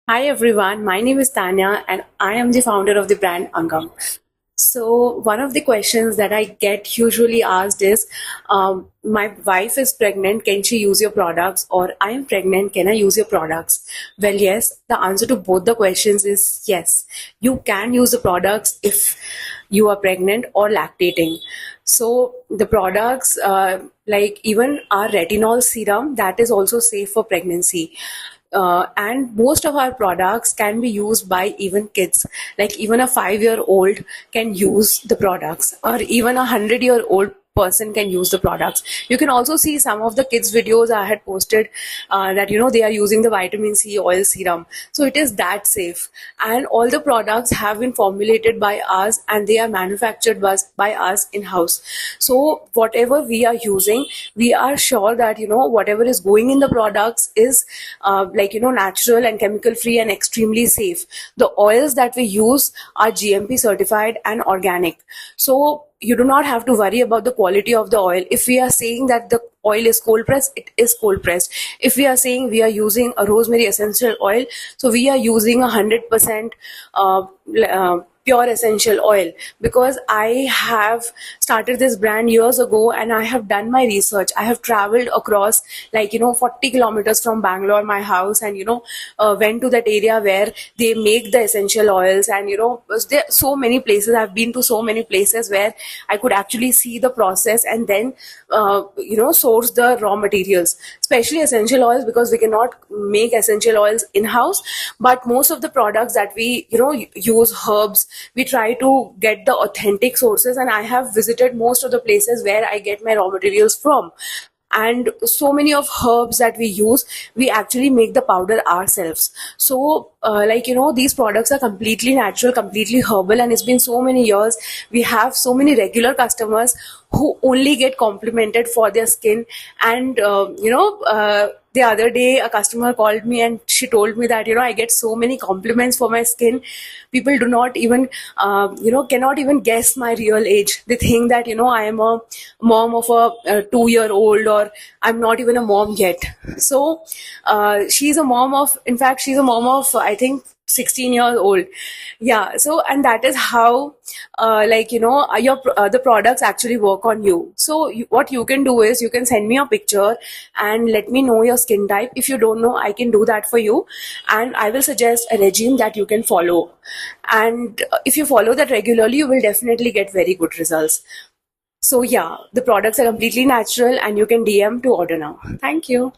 Hi everyone, my name is Tanya and I am the founder of the brand Angam. So, one of the questions that I get usually asked is my wife is pregnant, can she use your products? Or I am pregnant, can I use your products? Well, yes, the answer to both the questions is yes. You can use the products if you are pregnant or lactating. So, the products, like even our retinol serum, that is also safe for pregnancy. And most of our products can be used by even kids, like even a 5-year old can use the products, or even a 100-year old person can use the products. You can also see some of the kids videos I had posted, that they are using the vitamin C oil serum, so it is that safe. And all the products have been formulated by us and they are manufactured by us in house. So whatever we are using, we are sure that whatever is going in the products is natural and chemical free and extremely safe. The oils that we use are GMP certified and organic, so you do not have to worry about the quality of the oil. If we are saying that the oil is cold pressed, it is cold pressed. If we are saying we are using a rosemary essential oil, so we are using 100% pure essential oil, because I have started this brand years ago and I have done my research. I have traveled across 40 kilometers from Bangalore, my house, and went to that area where they make the essential oils. And there are so many places. I've been to so many places where I could actually see the process and then source the raw materials, especially essential oils, because we cannot make essential oils in house. But most of the products that we use herbs, we try to get the authentic sources, and I have visited most of the places where I get my raw materials from. And so many of herbs that we use, we actually make the powder ourselves. So these products are completely natural, completely herbal, and it's been so many years. We have so many regular customers who only get complimented for their skin. And the other day a customer called me and she told me that I get so many compliments for my skin. People do not even cannot even guess my real age. They think that I am a mom of a 2-year old, or I'm not even a mom yet. So she's a mom of, in fact, she's a mom of, I think, 16 years old. Yeah. So, and that is how the products actually work on you. So what you can do is you can send me a picture and let me know your skin type. If you don't know, I can do that for you, and I will suggest a regime that you can follow. And if you follow that regularly, you will definitely get very good results. So yeah, the products are completely natural and you can DM to order now. Thank you.